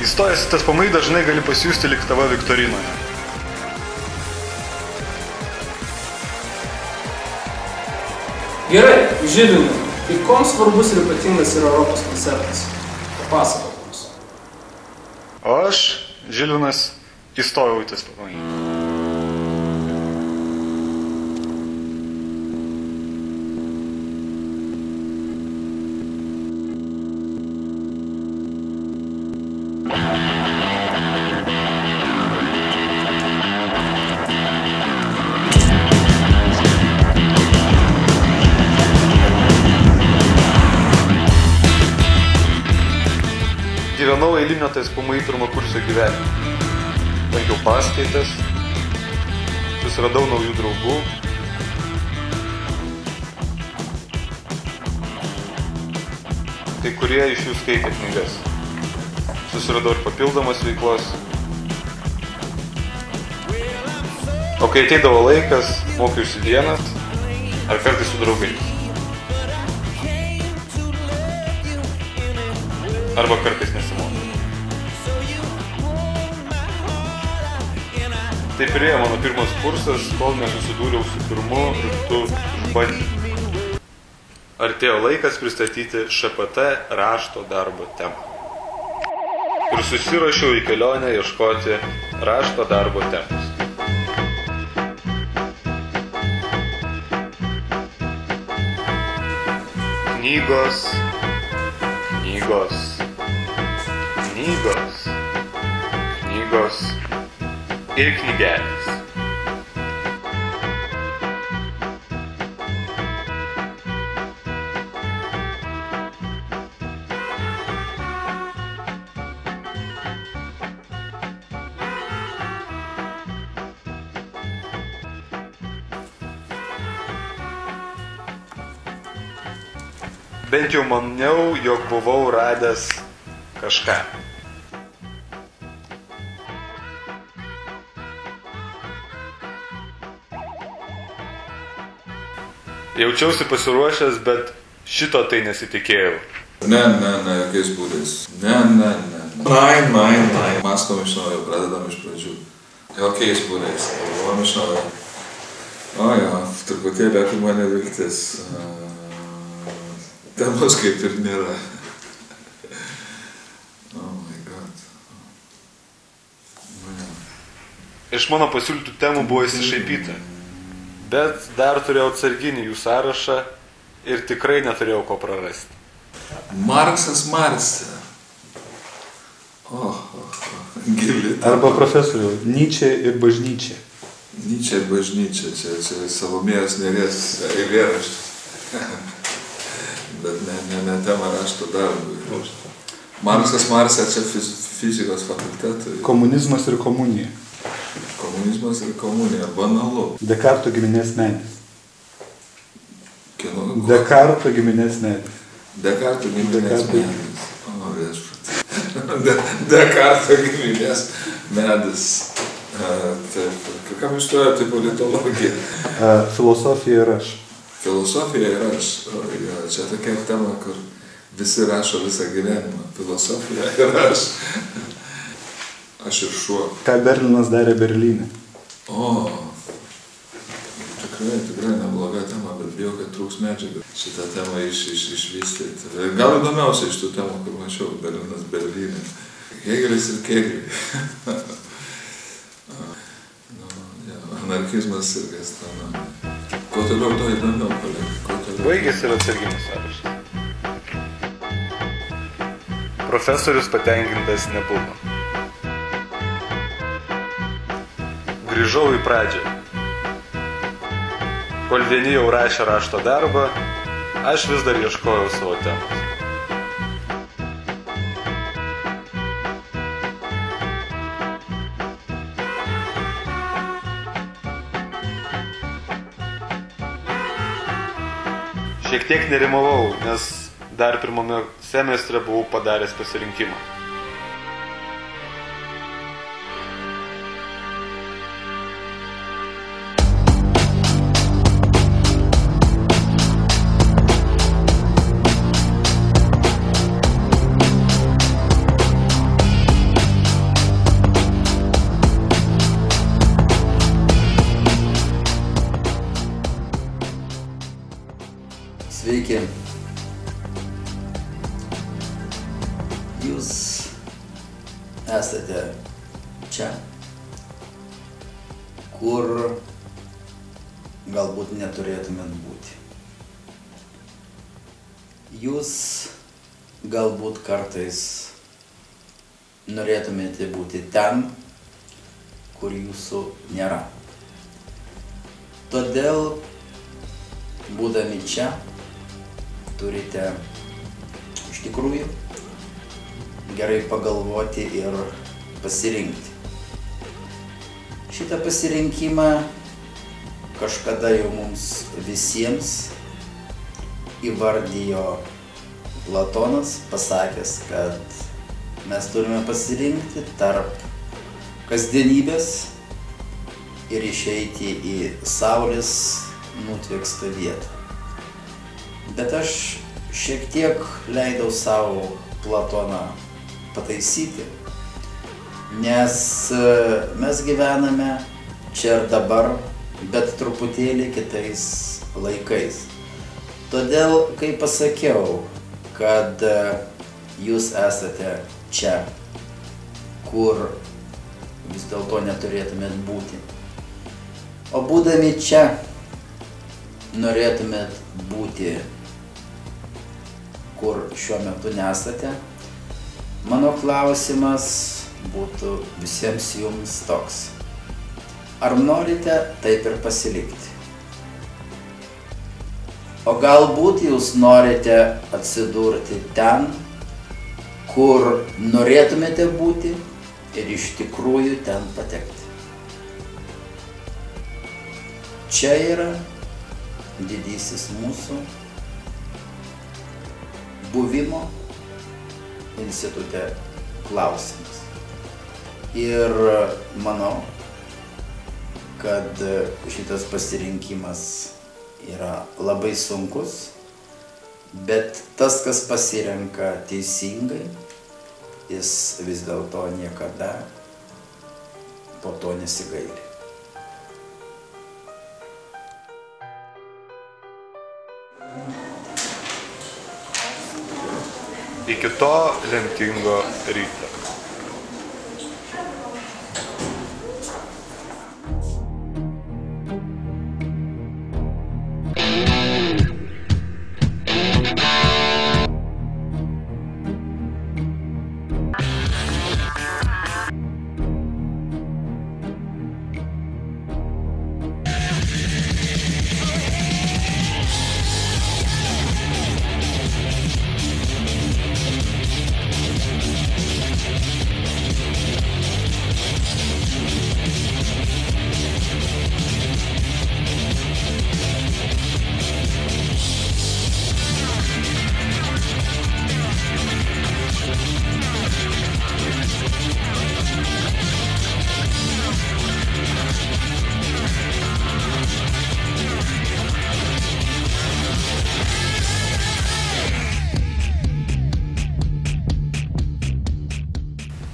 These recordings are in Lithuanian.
Įstojęs į TSPMI dažnai gali pasijusti lyg tava viktorinoje. Gerai, Žilinai, tai kom svarbus ir ypatingas yra Europos koncertas? Papasakok mums. O aš, Žilinas, įstojau į TSPMI. Gyvenau eilinio TSPMI pirmakursio gyvenimą. Lankiau paskaitas, susiradau naujų draugų. Kai kurie iš jų skaitė knygas. Susiradau ir papildomas veiklos. O kai ateidavo laikas, mokiausi vienas ar kartais su draugais. Arba kartais nesimokau. Taip ir ėjo mano pirmas kursas, kol nesusidūriau su pirmu rimtu išbandymu. Artėjo laikas pristatyti ŠPT rašto darbo temą. Ir susiruošiau į kelionę ieškoti rašto darbo temos. Knygos, knygos, knygos, knygos ir knygelės. Bent jau maniau, jog buvau radęs kažką. Jaučiausi pasiruošęs, bet šito tai nesitikėjau. Ne, jokiais būdais. Ne. Nein. Mąstom iš naujo, pradedam iš pradžių. Jokiais būdais. Galvom iš naujo. O jo, truputėlį apima neviltis. Temos kaip ir nėra. Oh my god. Iš mano pasiūlytų temų buvo įsišaipyta. Bet dar turėjau atsarginį jų sąrašą ir tikrai neturėjau ko prarasti. Marksas Marse. Gili. Arba profesorių, Nyčė ir bažnyčia. Nyčė ir bažnyčia, čia Salomėjos Nėries eilėraštis. Bet ne tema rašto darbui. Marksas Marse čia fizikos fakultetui. Komunizmas ir komunija. Komunizmas ir komunija, banalu. Dekarto giminės medis. Kieno? Dekarto giminės medis. Dekarto giminės medis. O, viešpat. Dekarto giminės medis. Taip, kam ištojo tai politologija? Filosofija ir aš. Filosofija ir aš. Čia tokia tema, kur visi rašo visą gyvenimą. Filosofija ir aš. Aš ir šuo. Ką Berlinas darė Berlyne? O, tikrai nebloga tema, bet bijau, kad trūks medžiagų šitą temą išvystyti. Gal įdomiausia iš tų temų, kur mačiau, Berlinas Berlyne. Hegelis ir Kegeliai. Anarchizmas ir gastronomija. Ko toliau to įdomiau, kolega? Baigėsi ir atsarginis sąrašas. Profesorius patenkintas nebuvo. Grįžau į pradžią. Kol vieni jau rašė rašto darbą, aš vis dar ieškojau savo temos. Šiek tiek nerimavau, nes dar pirmame semestre buvau padaręs pasirinkimą. Jūs esate čia, kur galbūt neturėtumėt būti. Jūs galbūt kartais norėtumėte būti ten, kur jūsų nėra. Todėl, būdami čia, turite iš tikrųjų gerai pagalvoti ir pasirinkti. Šitą pasirinkimą kažkada jau mums visiems įvardijo Platonas, pasakęs, kad mes turime pasirinkti tarp kasdienybės ir išeiti į saulės nutvekstą vietą. Bet aš šiek tiek leidau savo Platoną pataisyti, nes mes gyvename čia ir dabar, bet truputėlį kitais laikais. Todėl, kai pasakiau, kad jūs esate čia, kur vis dėlto neturėtumėt būti, o būdami čia norėtumėt būti, kur šiuo metu nesate, mano klausimas būtų visiems jums toks. Ar norite taip ir pasilikti? O galbūt jūs norite atsidurti ten, kur norėtumėte būti ir iš tikrųjų ten patekti. Čia yra didysis mūsų buvimo institute klausimas. Ir manau, kad šitas pasirinkimas yra labai sunkus, bet tas, kas pasirenka teisingai, jis vis dėlto niekada po to nesigaili. Iki to lemtingo ryto.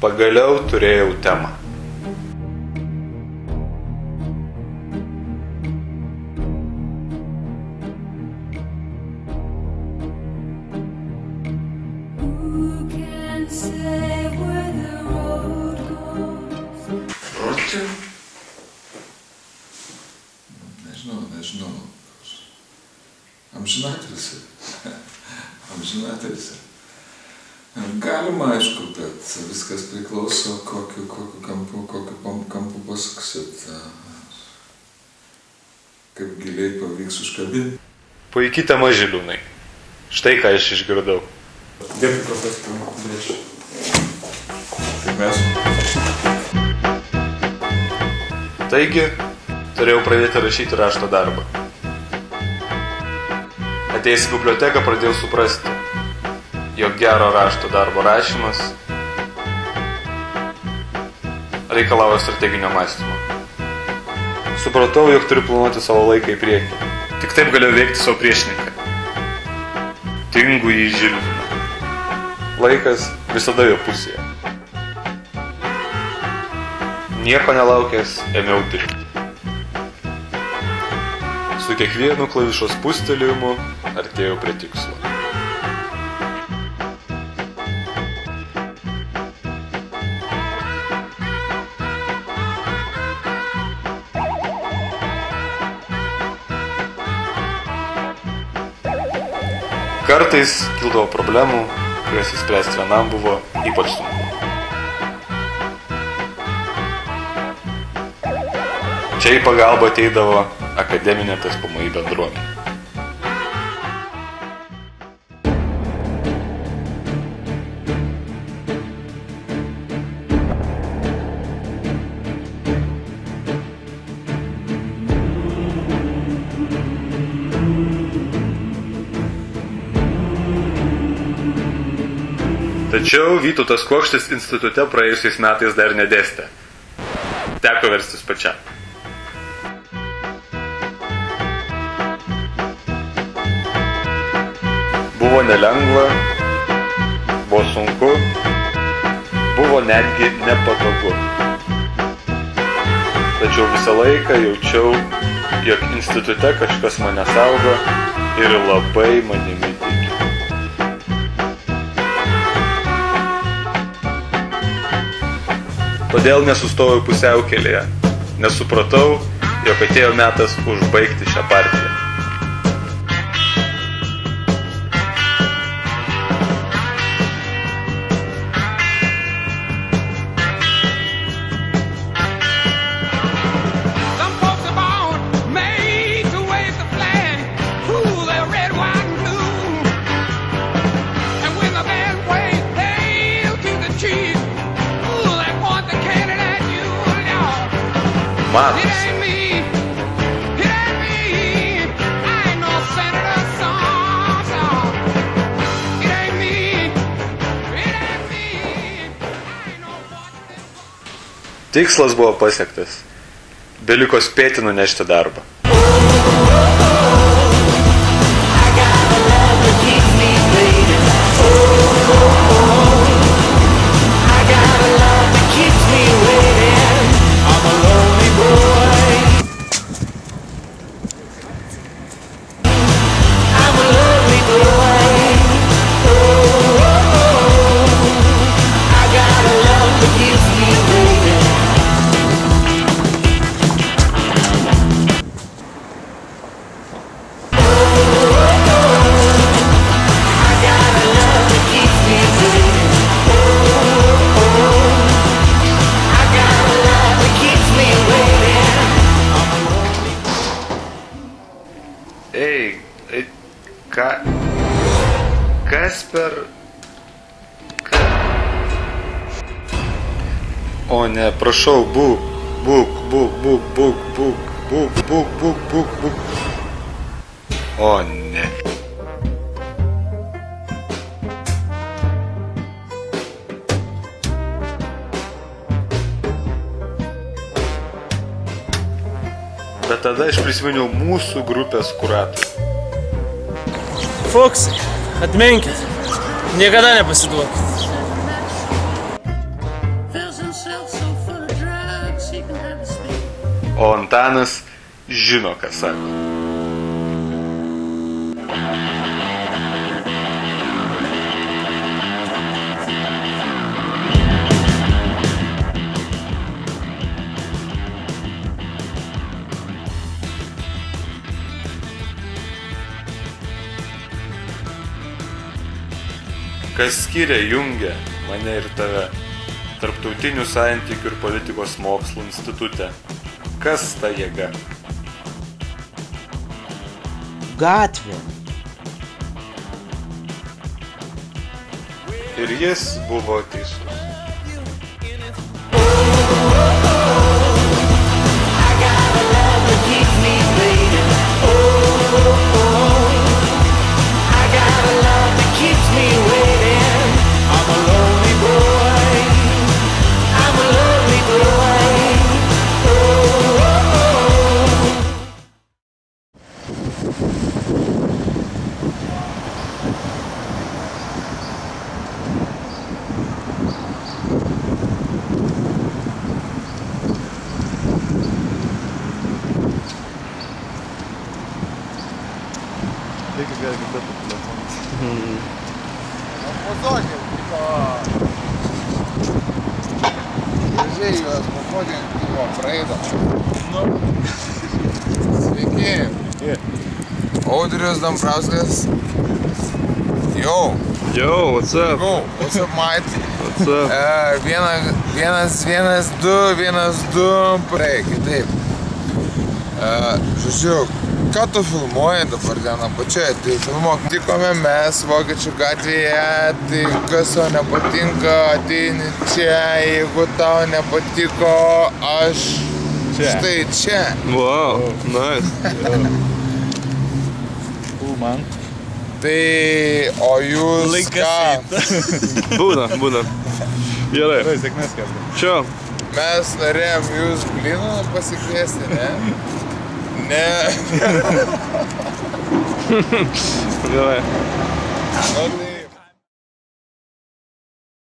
Pagaliau turėjau temą. Nežinau. Amžinatilsį. Galima, aišku, bet viskas priklauso, kokiu kampu pasuksit, kaip giliai pavyks užkabinti. Puikiai tema, Žiliūnai. Štai ką aš išgirdau. Dėkui, profesoriau, Brėšiu. Kaip mes. Taigi, turėjau pradėti rašyti rašto darbą. Atėjęs į biblioteką pradėjau suprasti, jog gero rašto darbo rašymas reikalauja strateginio mąstymo. Supratau, jog turiu planuoti savo laiką į priekį. Tik taip galiu veikti savo priešininką. Tingųjį Žilviną. Laikas visada jo pusėje. Nieko nelaukęs, ėmiau dirbti. Su kiekvienu klavišos spustelėjimu artėjau prie tikslo. Kartais kildavo problemų, kurias įspręsti vienam buvo ypač sunku. Čia į pagalbą ateidavo akademinė TSPMI bendruomenė. Tačiau Vytautas Kuokštis institute praėjusiais metais dar nedėstė. Teko verstis pačiam. Buvo nelengva, buvo sunku, buvo netgi nepatogu. Tačiau visą laiką jaučiau, jog institute kažkas mane saugo ir labai manimi tiki. Todėl nesustojau pusiaukelėje, nes supratau, jog atėjo metas užbaigti šią partiją. Matas. Tikslas buvo pasiektas. Beliko spėti nunešti darbą. Kas per... O ne, prašau, būk. O ne. Bet tada aš prisiminiau mūsų grupės kuratorių. Fuksai, atminkit, niekada nepasiduokit. O Antanas žino, ką sako. Kas skiria, jungia mane ir tave Tarptautinių santykių ir politikos mokslų institute. Kas ta jėga? Gatvė. Ir jis buvo teisus. Reikia gali girdėti telefonas. Pozokė, tipo... Gražiai juos pafotė, tipo, praeido. Sveiki. Audrius Dambrauskas. Yo. Yo, what's up? Go. What's up, mate? What's up? 1-1-2, praeik, taip. Žodžiu, ką tu filmuoji dabar dieną pačiai? Tai filmuok, tikome mes Vokiečių gatvėje, tai kas tau nepatinka, ateini čia, jeigu tau nepatiko, aš štai čia. Wow, nice. Cool, man. Tai, o jūs ką? Būna. Gerai. Sėkmės, Kęstai. Čia. Mes norėjom jūs blynų pasikviesti, ne? Ne. Gerai. Nu, tai